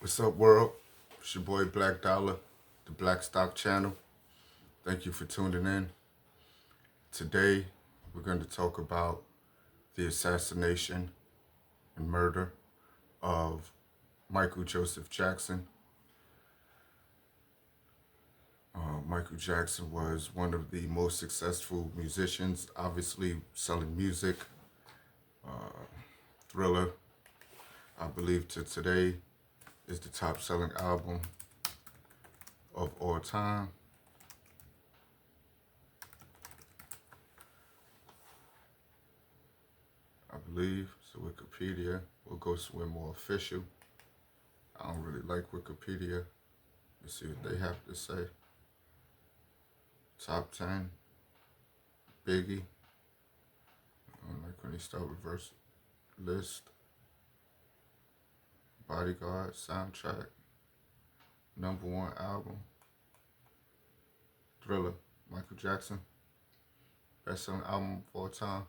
What's up, world? It's your boy Black Dollar, the Black Stock Channel. Thank you for tuning in. Today, we're going to talk about the assassination and murder of Michael Joseph Jackson. Michael Jackson was one of the most successful musicians, obviously selling music. Thriller, I believe to today, is the top selling album of all time. I believe. So Wikipedia, we'll go somewhere more official. I don't really like Wikipedia. Let's see what they have to say. Top 10. Biggie. I don't like when they start reverse list. Bodyguard, soundtrack. #1 album. Thriller, Michael Jackson. Best-selling album of all time.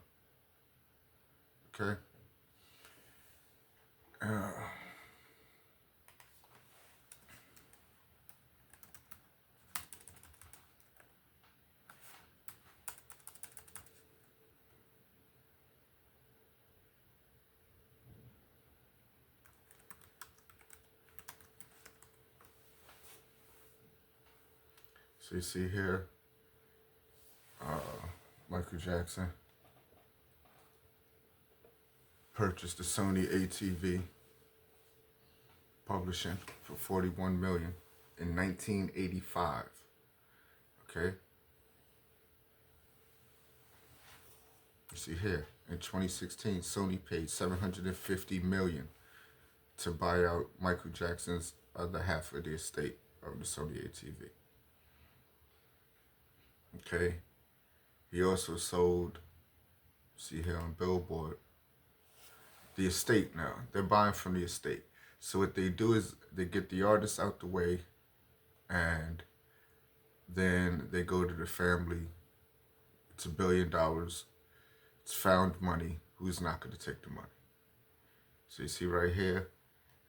Okay. So you see here, Michael Jackson purchased the Sony ATV publishing for $41 million in 1985. Okay. You see here, in 2016, Sony paid $750 million to buy out Michael Jackson's other half of the estate of the Sony ATV. Okay. He also sold, see here on Billboard, the estate now. They're buying from the estate. So what they do is they get the artist out the way, and then they go to the family. It's $1 billion. It's found money. Who's not going to take the money? So you see right here,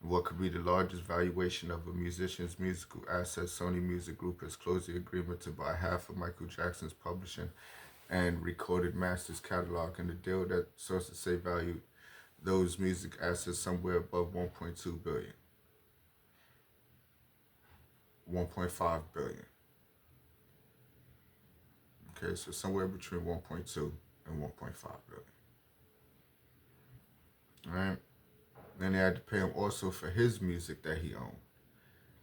what could be the largest valuation of a musician's musical assets. Sony Music Group has closed the agreement to buy half of Michael Jackson's publishing and recorded masters catalog, and the deal that sources say valued those music assets somewhere above 1.2 billion. 1.5 billion. Okay, so somewhere between 1.2 and 1.5 billion. All right. Then they had to pay him also for his music that he owned.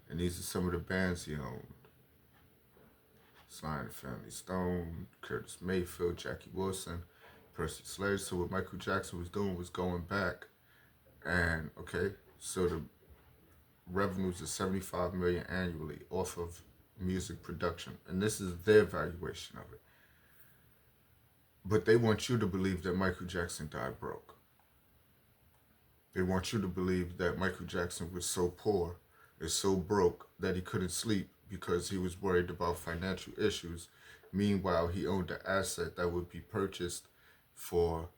And these are some of the bands he owned. Sly and the Family Stone, Curtis Mayfield, Jackie Wilson, Percy Sledge. So what Michael Jackson was doing was going back and, okay, so the revenues are $75 million annually off of music production. And this is their valuation of it. But they want you to believe that Michael Jackson died broke. They want you to believe that Michael Jackson was so poor and so broke that he couldn't sleep because he was worried about financial issues. Meanwhile, he owned an asset that would be purchased for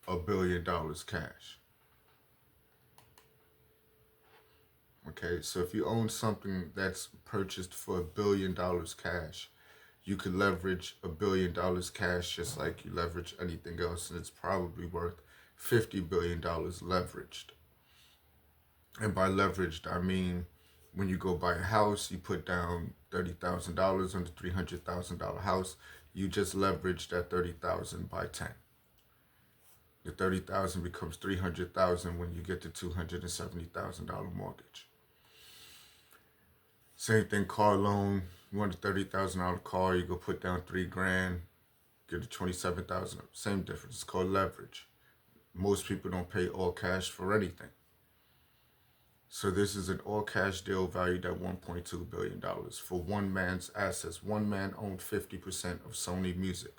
$1 billion cash. Okay, so if you own something that's purchased for $1 billion cash, you could leverage $1 billion cash just like you leverage anything else, and it's probably worth $50 billion leveraged. And by leveraged, I mean when you go buy a house, you put down $30,000 on the $300,000 house. You just leverage that $30,000 by 10. The $30,000 becomes $300,000 when you get the $270,000 mortgage. Same thing, car loan. You want a $30,000 car, you go put down $3,000, get a $27,000. Same difference. It's called leverage. Most people don't pay all cash for anything. So this is an all-cash deal valued at $1.2 billion for one man's assets. One man owned 50% of Sony Music.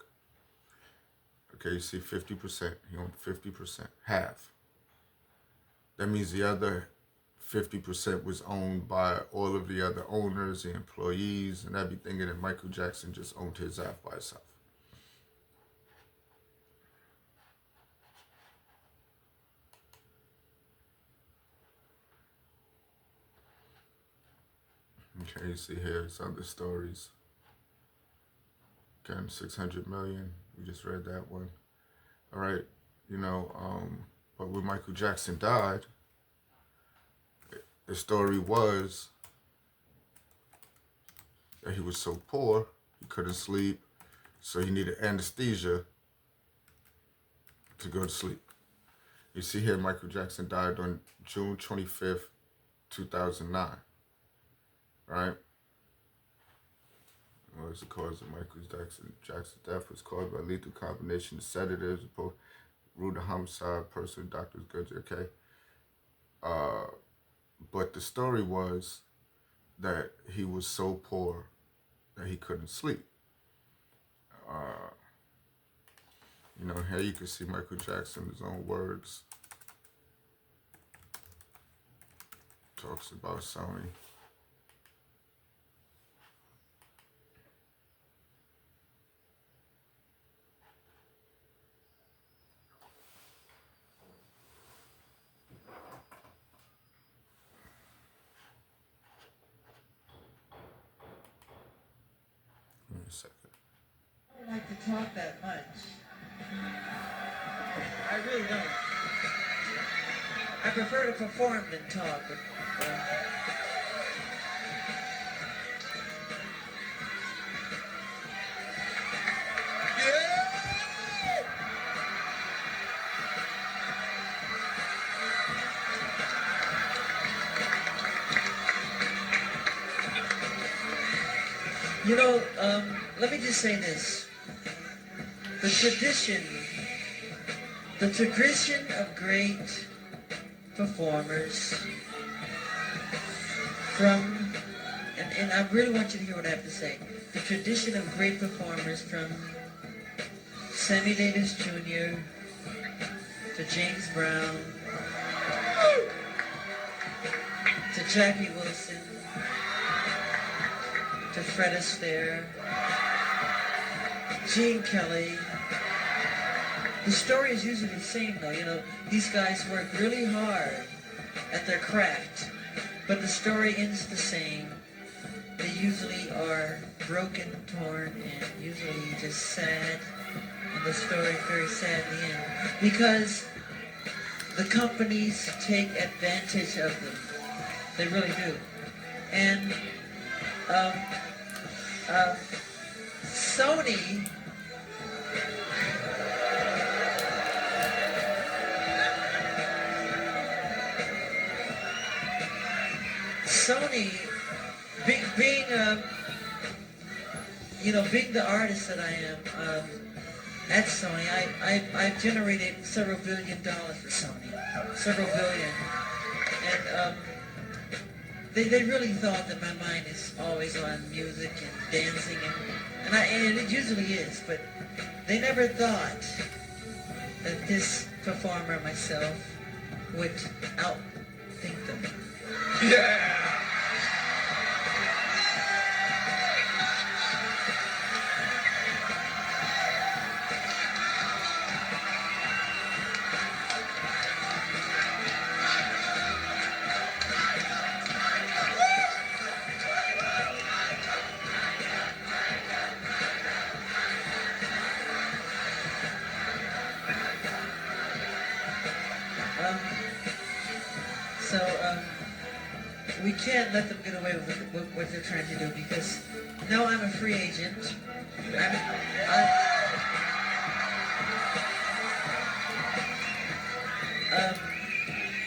Okay, you see 50%. He owned 50%, half. That means the other 50% was owned by all of the other owners, the employees, and everything, and then Michael Jackson just owned his half by himself. Okay, you see here some other stories. Again, 600 million. We just read that one. All right, but when Michael Jackson died, the story was that he was so poor he couldn't sleep, so he needed anesthesia to go to sleep. You see here, Michael Jackson died on June 25th, 2009. Right? What was the cause of Michael Jackson's death? Was caused by lethal combination of sedatives, brutal homicide, personal doctor's goods. Okay. But the story was that he was so poor that he couldn't sleep. Here you can see Michael Jackson, his own words, talks about Sony. Give me a second. I don't like to talk that much. I really don't. I prefer to perform than talk. But, let me just say this. The tradition of great performers and I really want you to hear what I have to say. The tradition of great performers from Sammy Davis Jr. to James Brown to Jackie Wilson to Fred Astaire, Gene Kelly. The story is usually the same though, these guys work really hard at their craft, but the story ends the same. They usually are broken, torn, and usually just sad, and the story is very sad in the end, because the companies take advantage of them. They really do. And Sony, being the artist that I am at Sony, I've generated several $1 billion for Sony, several billion, and they really thought that my mind is always on music and dancing, and it usually is, but they never thought that this performer myself would outthink them. Yeah! We can't let them get away with what they're trying to do, because now I'm a free agent.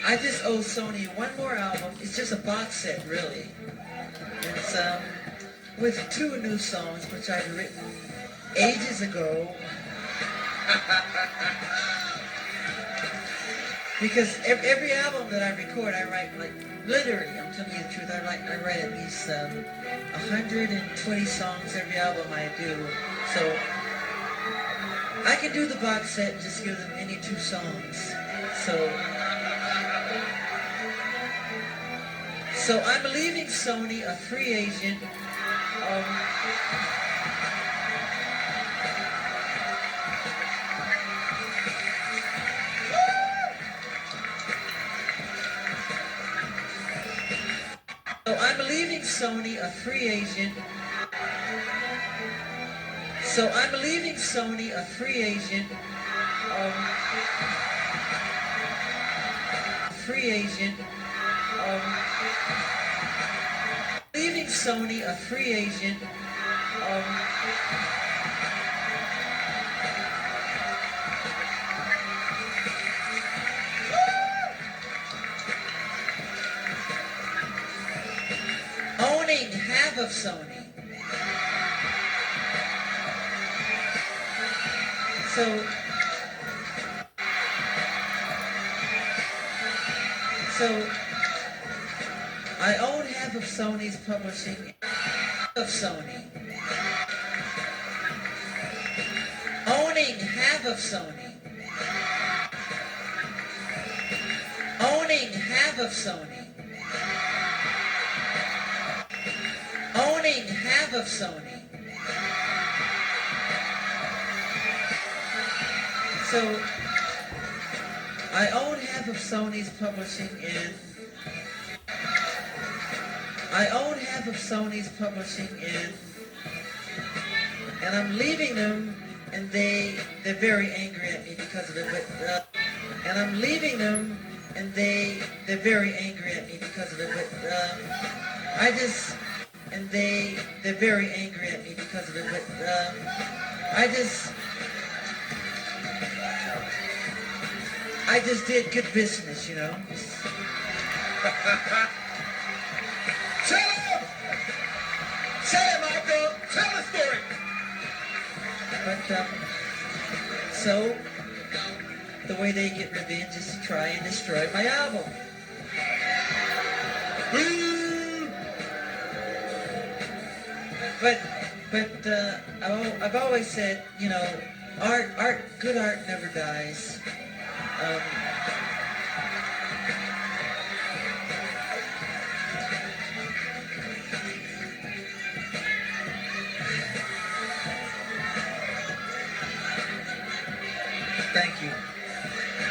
I just owe Sony one more album. It's just a box set, really. It's with 2 new songs, which I've written ages ago. Because every album that I record, I write, literally, I'm telling you the truth, I write at least 120 songs every album I do. So I can do the box set and just give them any 2 songs. So I'm leaving Sony a free agent. So I'm leaving Sony a free agent. So I'm leaving Sony a free agent. Um, free agent. Leaving Sony a free agent. Owning half of Sony. So I own half of Sony's publishing. Of Sony. Owning half of Sony. Owning half of Sony. Owning half of Sony. So I own half of Sony's publishing and I own half of Sony's publishing and I'm leaving them and they're very angry at me because of it, but and I'm leaving them and they're very angry at me because of it, but they're very angry at me because of it, but I just did good business, you know. Tell him! Tell him, Michael! Tell the story! But, so, the way they get revenge is to try and destroy my album. But I've always said, you know, good art never dies. Thank you.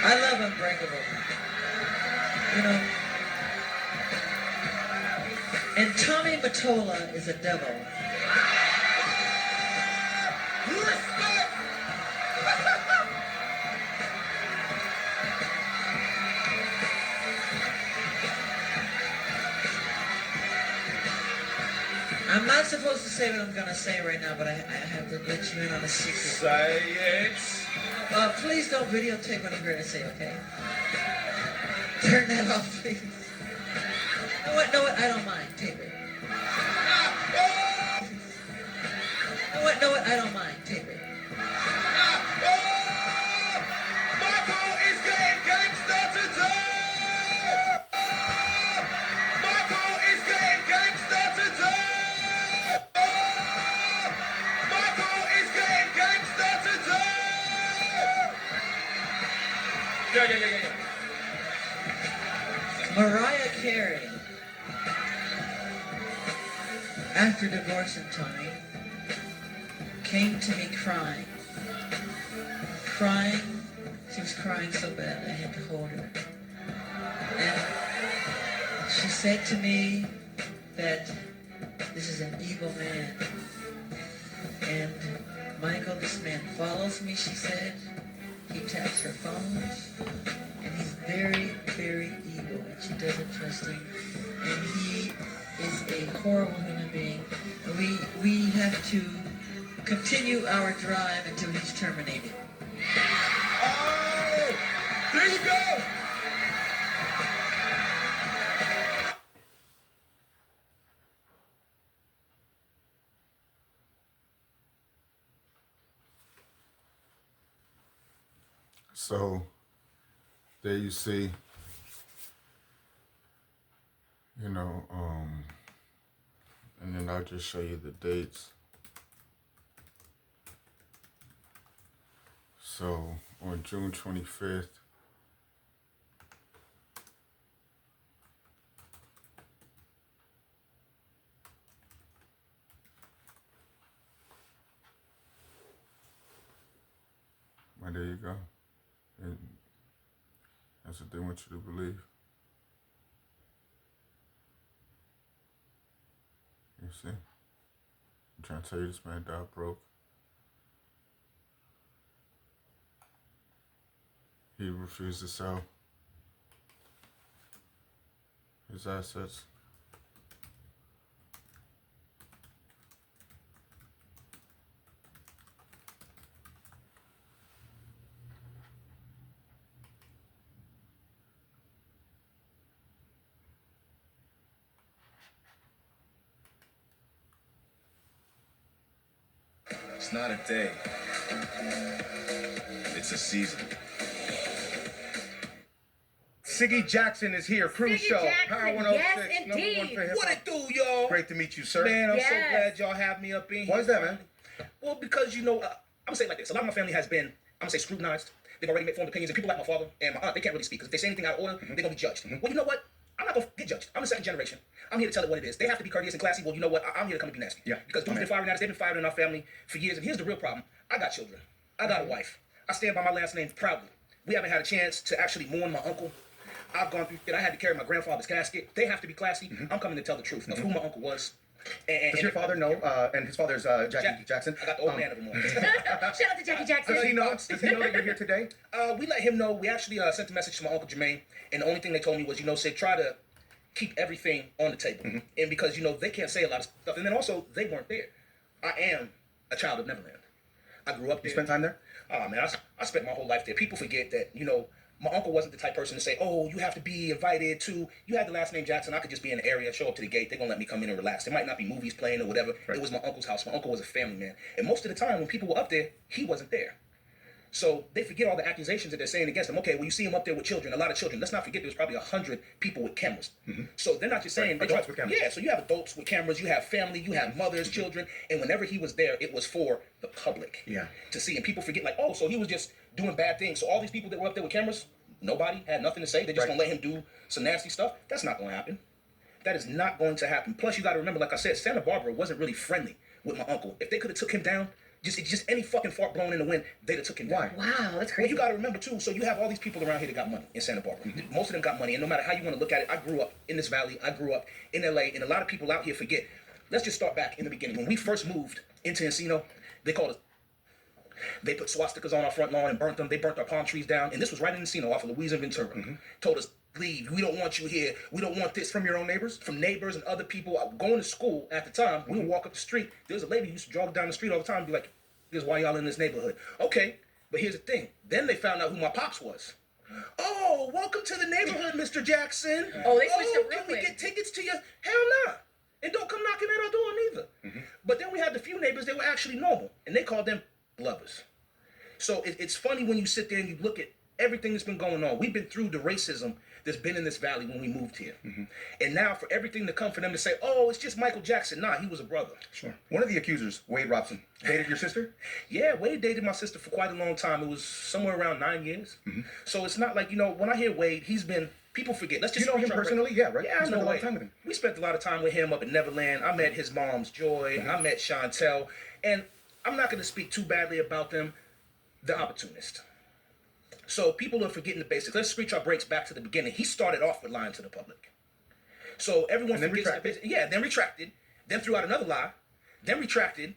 I love Unbreakable. You know, and Tommy Mottola is a devil. Respect! I'm not supposed to say what I'm going to say right now, but I have to let you in on a secret. Say it! Please don't videotape what I'm going to say, okay? Turn that off, please. No, what? I don't mind. Tape it. No, what? I don't mind. Tape it. Michael is getting gangster today! Michael is getting gangster today! Michael is getting gangster today! Yeah. Mariah Carey, after divorcing Tony, came to me crying. She was crying so bad I had to hold her. And she said to me that this is an evil man. And Michael, this man follows me, she said. He taps her phones. And he's very, very evil. And she doesn't trust him. And he is a horrible human being. And we have to continue our drive until he's terminated. Oh! There you go! So there you see, you know, and then I'll just show you the dates. So on June 25th, well, there you go. And that's what they want you to believe. You see? I'm trying to tell you, this man died broke. He refused to sell his assets. It's not a day. It's a season. Siggy Jackson is here. Cruise Siggy show. Jackson, Power 106. yes, Number one indeed. for hip What hop. it do, y'all? Great to meet you, sir. Man, I'm so Yes. glad y'all have me up in here. Why is that, man? Well, because, I'm going to say it like this. A lot of my family has been, I'm going to say, scrutinized. They've already made formed opinions. And people like my father and my aunt, they can't really speak. Because if they say anything out of order, they're going to be judged. Well, you know what? I'm not going to get judged. I'm the second generation. I'm here to tell it what it is. They have to be courteous and classy. Well, you know what? I'm here to come and be nasty. Yeah. Because dudes been firing at us. They've been firing in our family for years. And here's the real problem. I got children. I got a wife. I stand by my last name proudly. We haven't had a chance to actually mourn my uncle. I've gone through it. I had to carry my grandfather's casket. They have to be classy. I'm coming to tell the truth of who my uncle was. Does your father know? And his father's Jackie Jackson. I got the old man of them all. Shout out to Jackie Jackson. Does he know? Does he know that you're here today? We let him know. We actually sent a message to my uncle Jermaine, and the only thing they told me was, Sid, try to keep everything on the table. And because, they can't say a lot of stuff. And then also, they weren't there. I am a child of Neverland. I grew up there. You spent time there? Oh, man, I spent my whole life there. People forget that, my uncle wasn't the type person to say, oh, you have to be invited to, you had the last name Jackson, I could just be in the area, show up to the gate, they're going to let me come in and relax. There might not be movies playing or whatever. Right. It was my uncle's house. My uncle was a family man. And most of the time when people were up there, he wasn't there. So they forget all the accusations that they're saying against him. Okay, well, you see him up there with children, a lot of children. Let's not forget there was probably 100 people with cameras. So they're not just saying... Right. Adults with cameras. Yeah, so you have adults with cameras, you have family, you have mothers, children, and whenever he was there, it was for the public to see. And people forget, like, oh, so he was just doing bad things. So all these people that were up there with cameras, nobody had nothing to say. They're just going to let him do some nasty stuff. That's not going to happen. That is not going to happen. Plus, you got to remember, like I said, Santa Barbara wasn't really friendly with my uncle. If they could have took him down, just any fucking fart blowing in the wind, they'd have took him down. Wow, that's Well, crazy. you got to remember, too, so you have all these people around here that got money in Santa Barbara. Most of them got money, and no matter how you want to look at it, I grew up in this valley. I grew up in L.A., and a lot of people out here forget. Let's just start back in the beginning. When we first moved into Encino, they called us... They put swastikas on our front lawn and burnt them. They burnt our palm trees down. And this was right in Encino off of Louise and Ventura. Told us, leave. We don't want you here. We don't want this. From your own neighbors? From neighbors and other people. Going to school at the time, we would walk up the street. There was a lady who used to jog down the street all the time and be like, this is why y'all in this neighborhood. Okay, but here's the thing. Then they found out who my pops was. Oh, welcome to the neighborhood, Mr. Jackson. Oh, they switched up real Can we quick. get tickets to you? Hell nah. And don't come knocking at our door neither. But then we had the few neighbors that were actually normal, and they called them lovers. So it's funny when you sit there and you look at everything that's been going on. We've been through the racism that's been in this valley when we moved here. And now for everything to come for them to say, oh, it's just Michael Jackson. Nah, he was a brother. Sure. One of the accusers, Wade Robson, dated your sister? Yeah, Wade dated my sister for quite a long time. It was somewhere around 9 years. So it's not like, when I hear Wade, he's been... People forget. Let's just You know him personally? Yeah, right? Yeah, You I spent know a lot Wade. of time with him. We spent a lot of time with him up in Neverland. I met his mom's Joy. I met Chantel. And I'm not going to speak too badly about them. The opportunist. So people are forgetting the basics. Let's screech our breaks back to the beginning. He started off with lying to the public. So everyone And then forgets the retracted. basics. Yeah, then retracted. Then threw out another lie. Then retracted.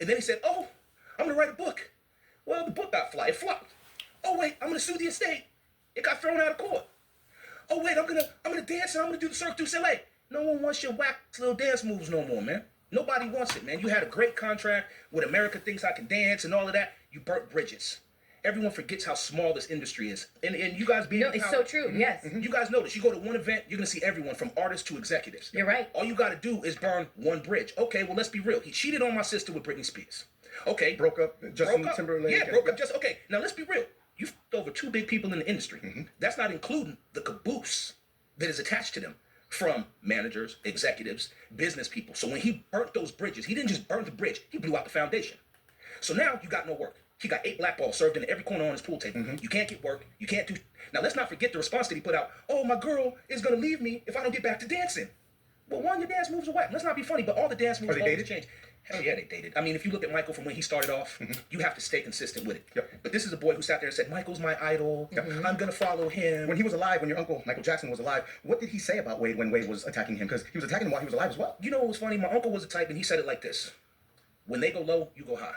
And then he said, oh, I'm going to write a book. Well, the book got it flopped. Oh, wait, I'm going to sue the estate. It got thrown out of court. Oh, wait, I'm gonna dance and I'm going to do the Cirque du Soleil. No one wants your whack little dance moves no more, man. Nobody wants it, man. You had a great contract with America Thinks I Can Dance and all of that. You burnt bridges. Everyone forgets how small this industry is. And you guys being... No, it's so true. Yes. You guys know this. You go to one event, you're going to see everyone from artists to executives. You're right. All you got to do is burn one bridge. Okay, well, let's be real. He cheated on my sister with Britney Spears. Okay. Broke up. Justin Timberlake. Yeah, broke up. Just okay. Now, let's be real. You f***ed over two big people in the industry. That's not including the caboose that is attached to them from managers, executives, business people. So when he burnt those bridges, he didn't just burn the bridge. He blew out the foundation. So now you got no work. He got 8 black balls served in every corner on his pool table. You can't get work. You can't do... Now, let's not forget the response that he put out. Oh, my girl is going to leave me if I don't get back to dancing. Well, one, your dance moves are whack. Let's not be funny, but all the dance moves Are they always dated? change. Hell yeah, they dated. I mean, if you look at Michael from when he started off, you have to stay consistent with it. Yep. But this is a boy who sat there and said, Michael's my idol. I'm going to follow him. When he was alive, when your uncle Michael Jackson was alive, what did he say about Wade when Wade was attacking him? Because he was attacking him while he was alive as well. You know what was funny? My uncle was the type, and he said it like this. When they go low, you go high.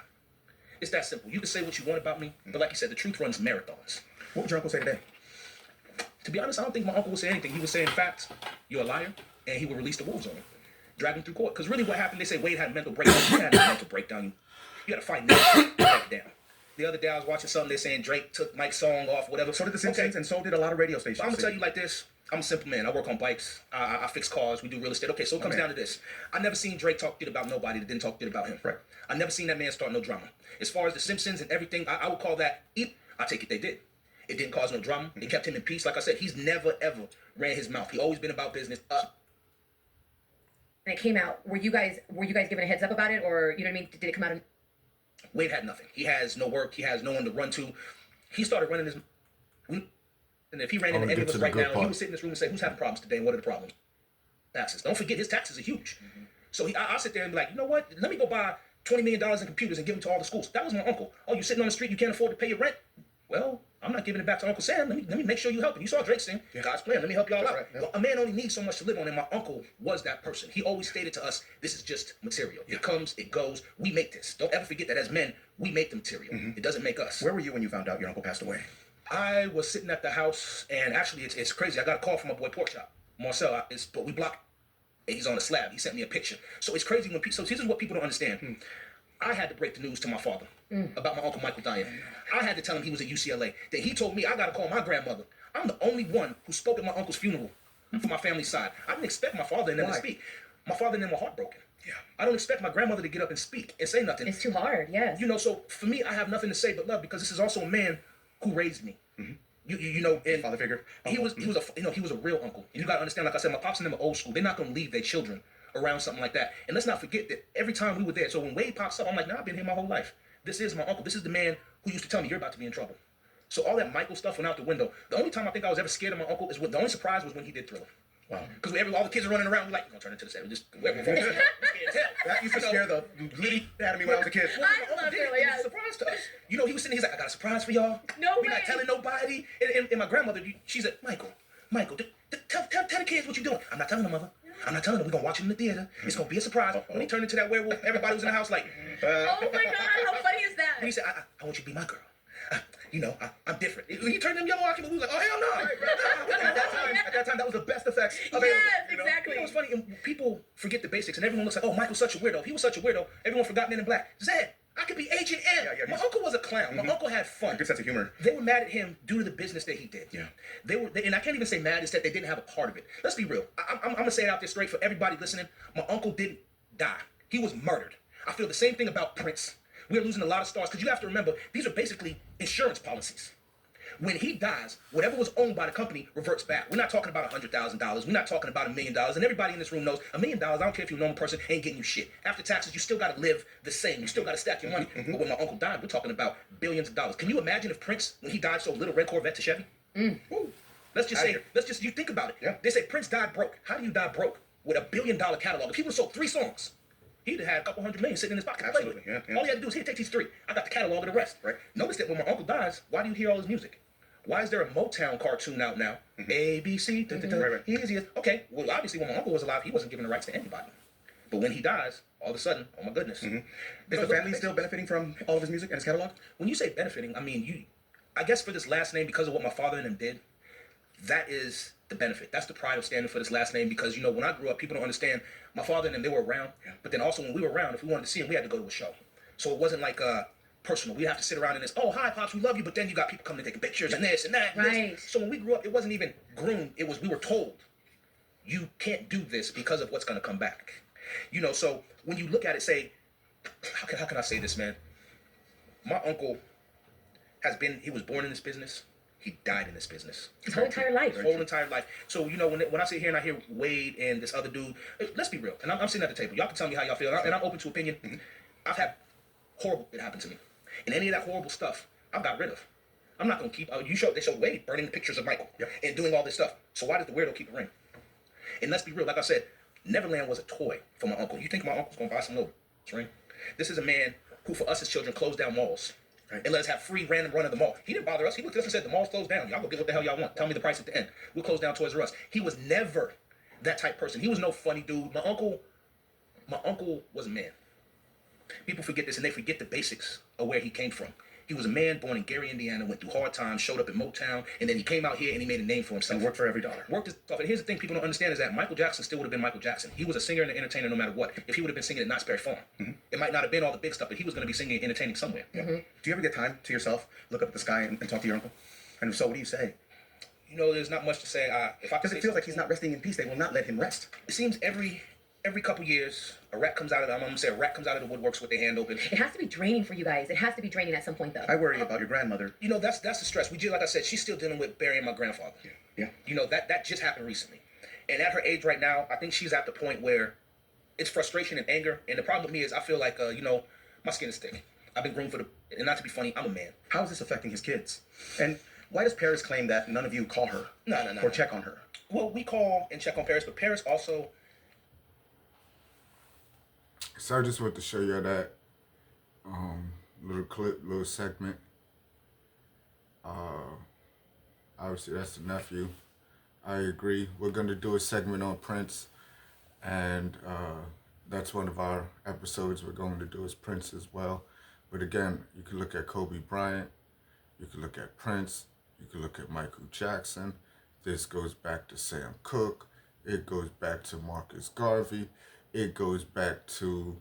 It's that simple. You can say what you want about me, but like you said, the truth runs marathons. What would your uncle say today? To be honest, I don't think my uncle would say anything. He would say, in fact, you're a liar, and he would release the wolves on him. Drag him through court. Because really what happened, they say Wade had a mental breakdown. He had a mental breakdown. You got to fight to break it down. The other day I was watching something, they're saying Drake took Mike's song off, whatever. So did the Simpsons, and so did a lot of radio stations. I'm going to tell you like this. I'm a simple man. I work on bikes. I fix cars. We do real estate. Okay, so it comes down to this. I never seen Drake talk shit about nobody that didn't talk shit about him. Right. I never seen that man start no drama. As far as the Simpsons and everything, I would call that, I take it they did. It didn't cause no drama. It kept him in peace. Like I said, he's never, ever ran his mouth. He always been about business. And it came out. Were you guys given a heads up about it, or you know what I mean? Did it come out? Wade had nothing. He has no work. He has no one to run to. He started running his. And if he ran into any of us right now, he would sit in this room and say, "Who's having problems today? And what are the problems?" Taxes. Don't forget, his taxes are huge. So I'll sit there and be like, you know what? Let me go buy $20 million in computers and give them to all the schools. That was my uncle. Oh, you're sitting on the street, you can't afford to pay your rent. Well, I'm not giving it back to Uncle Sam. Let me make sure you help him. You saw Drake saying, God's plan. Let me help y'all out. Right, yeah. Well, a man only needs so much to live on, and my uncle was that person. He always stated to us, this is just material. It comes, it goes. We make this. Don't ever forget that as men, we make the material. It doesn't make us. Where were you when you found out your uncle passed away? I was sitting at the house, and actually, it's crazy. I got a call from my boy Porkchop, Marcel. But we blocked. He's on the slab. He sent me a picture. So it's crazy when people. So this is what people don't understand. I had to break the news to my father about my uncle Michael dying. I had to tell him he was at UCLA. Then he told me I got to call my grandmother. I'm the only one who spoke at my uncle's funeral for my family's side. I didn't expect my father and them to speak. My father and them were heartbroken. Yeah. I don't expect my grandmother to get up and speak and say nothing. It's too hard. Yes. You know, so for me, I have nothing to say but love, because this is also a man who raised me. You know, and Father figure. he was a real uncle. And you gotta understand, like I said, my pops and them are old school. They're not gonna leave their children around something like that. And let's not forget that every time we were there. So when Wade pops up, I'm like, nah, I've been here my whole life. This is my uncle. This is the man who used to tell me you're about to be in trouble. So all that Michael stuff went out the window. The only time I think I was ever scared of my uncle is the only surprise was when he did Thriller. Wow. Because all the kids are running around, we're like, we're gonna turn into the set. Just That used to scare the living out of me when I was a kid. I love Thriller. It was a surprise to us. You know, he was sitting. He's like, I got a surprise for y'all. No We're not way. telling nobody. And my grandmother, she said, Michael, tell the kids what you're doing. I'm not telling them, mother. I'm not telling them. We're gonna watch it in the theater. It's gonna be a surprise. When he turned into that werewolf, everybody was in the house like, Oh my God! How funny is that? when he said, I want you to be my girl. You know, I'm different. When he turned them yellow occupied, we was like, oh hell no. At that time, that was the best effects available. Yes, you know? exactly. You know, it's funny, and people forget the basics, and everyone looks like, oh, Michael's such a weirdo. If he was such a weirdo, everyone forgot Men in Black. Zed, I could be Agent M. Yeah, My uncle was a clown. My uncle had fun. Good sense of humor. They were mad at him due to the business that he did. Yeah. And I can't even say mad, it's that they didn't have a part of it. Let's be real. I'm gonna say it out there straight for everybody listening. My uncle didn't die. He was murdered. I feel the same thing about Prince. We're losing a lot of stars, because you have to remember, these are basically insurance policies. When he dies, whatever was owned by the company reverts back. We're not talking about $100,000. We're not talking about $1 million. And everybody in this room knows $1 million, I don't care if you're a normal person, ain't getting you shit. After taxes, you still got to live the same. You still got to stack your money. But when my uncle died, we're talking about billions of dollars. Can you imagine if Prince, when he died, sold little red Corvette to Chevy? Let's just you think about it. Yeah. They say Prince died broke. How do you die broke with $1 billion catalog? If he would have sold 3 songs, he'd have had a couple $100 million sitting in his pocket. Absolutely, yeah. All he had to do is, here, take these 3. I got the catalog of the rest. Right. Notice that when my uncle dies, why do you hear all his music? Why is there a Motown cartoon out now? A, B, C, Right. Here's he is. Okay, well, obviously, when my uncle was alive, he wasn't giving the rights to anybody. But when he dies, all of a sudden, oh my goodness. Is the family still benefiting from all of his music and his catalog? When you say benefiting, I mean, I guess for this last name, because of what my father and them did, that is the benefit. That's the pride of standing for this last name, because, you know, when I grew up, people don't understand, my father and them, they were around. But then also when we were around, if we wanted to see him, we had to go to a show. So it wasn't like personal. We have to sit around in this, oh, hi, Pops, we love you, but then you got people coming and taking pictures and this and that. And Right. this. So when we grew up, it wasn't even groomed. It was, we were told, you can't do this because of what's going to come back. You know, so when you look at it, say, how can I say this, man? My uncle he was born in this business. He died in this business. His whole entire life. His whole entire life. So, you know, when I sit here and I hear Wade and this other dude, let's be real. And I'm sitting at the table. Y'all can tell me how y'all feel. And I'm open to opinion. I've had horrible shit happen to me. And any of that horrible stuff, I've got rid of. I'm not going to keep... they showed Wade burning the pictures of Michael and doing all this stuff. So why does the weirdo keep a ring? And let's be real. Like I said, Neverland was a toy for my uncle. You think my uncle's going to buy some little right? This is a man who, for us as children, closed down malls. Right. And let us have free random run of the mall. He didn't bother us. He looked at us and said, the mall's closed down. Y'all go get what the hell y'all want. Tell me the price at the end. We'll close down Toys R Us. He was never that type person. He was no funny dude. My uncle was a man. People forget this, and they forget the basics of where he came from. He was a man born in Gary, Indiana, went through hard times, showed up in Motown, and then he came out here and he made a name for himself. And worked for every dollar. Worked his stuff. And here's the thing people don't understand is that Michael Jackson still would have been Michael Jackson. He was a singer and an entertainer no matter what. If he would have been singing at Knott's Berry Farm, it might not have been all the big stuff, but he was going to be singing and entertaining somewhere. Yeah. Do you ever get time to yourself, look up at the sky and talk to your uncle? And if so, what do you say? You know, there's not much to say. Because it feels like he's not resting in peace. They will not let him rest. It seems every couple years, a rat comes out of the, I'm gonna say a rat comes out of the woodworks with their hand open. It has to be draining for you guys. It has to be draining at some point, though. I worry about your grandmother. You know, that's the stress. We just, like I said, she's still dealing with burying my grandfather. Yeah. You know, that just happened recently. And at her age right now, I think she's at the point where it's frustration and anger. And the problem with me is I feel like, you know, my skin is thick. I've been groomed for and not to be funny, I'm a man. How is this affecting his kids? And why does Paris claim that none of you call her? No. Or check on her? Well, we call and check on Paris, but Paris also... So I just want to show you that little clip, little segment. Obviously, that's the nephew. I agree. We're going to do a segment on Prince, and that's one of our episodes we're going to do is Prince as well. But again, you can look at Kobe Bryant, you can look at Prince, you can look at Michael Jackson. This goes back to Sam Cooke. It goes back to Marcus Garvey. It goes back to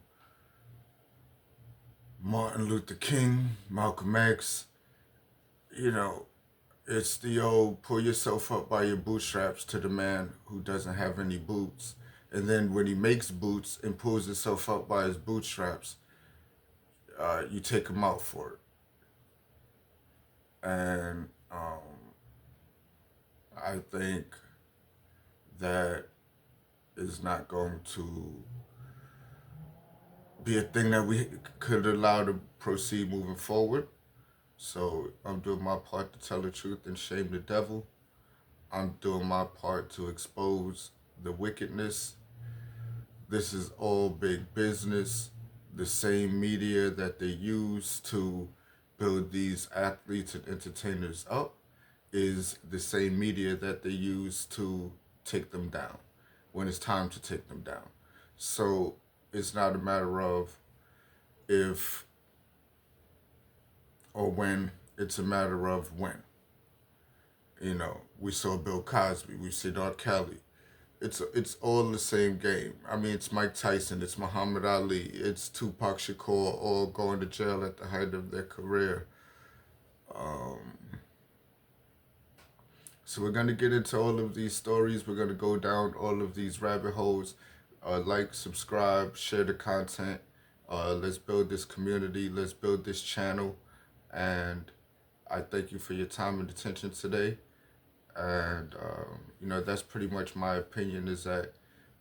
Martin Luther King, Malcolm X. You know, it's the old pull yourself up by your bootstraps to the man who doesn't have any boots. And then when he makes boots and pulls himself up by his bootstraps, you take him out for it. And I think that is not going to be a thing that we could allow to proceed moving forward. So I'm doing my part to tell the truth and shame the devil. I'm doing my part to expose the wickedness. This is all big business. The same media that they use to build these athletes and entertainers up is the same media that they use to take them down when it's time to take them down. So it's not a matter of if or when, it's a matter of when. You know, we saw Bill Cosby, we see R. Kelly. It's all the same game. I mean, it's Mike Tyson, it's Muhammad Ali, it's Tupac Shakur, all going to jail at the height of their career. So we're going to get into all of these stories. We're going to go down all of these rabbit holes. Like, subscribe, share the content. Let's build this community. Let's build this channel. And I thank you for your time and attention today. And, you know, that's pretty much my opinion, is that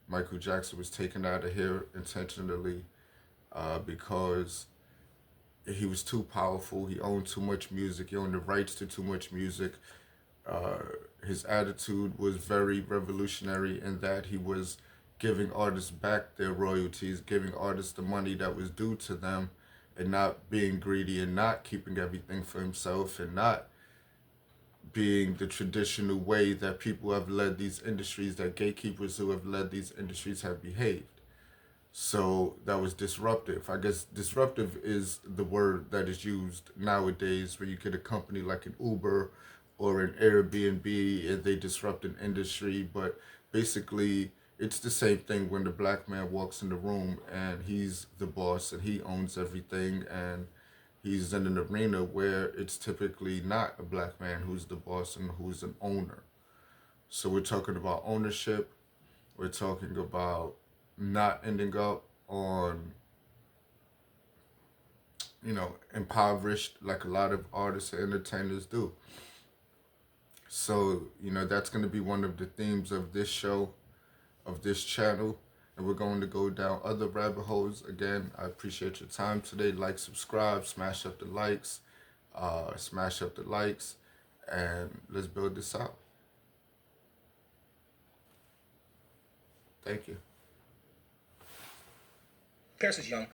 Michael Jackson was taken out of here intentionally because he was too powerful. He owned too much music. He owned the rights to too much music. His attitude was very revolutionary in that he was giving artists back their royalties, giving artists the money that was due to them, and not being greedy and not keeping everything for himself, and not being the traditional way that people have led these industries, that gatekeepers who have led these industries have behaved. So that was disruptive. I guess disruptive is the word that is used nowadays when you get a company like an Uber or an Airbnb and they disrupt an industry. But basically, it's the same thing when the black man walks in the room and he's the boss and he owns everything, and he's in an arena where it's typically not a black man who's the boss and who's an owner. So we're talking about ownership. We're talking about not ending up on, you know, impoverished like a lot of artists and entertainers do. So, you know, that's going to be one of the themes of this show, of this channel. And we're going to go down other rabbit holes. Again, I appreciate your time today. Like, subscribe, smash up the likes, and let's build this out. Thank you. Paris is young.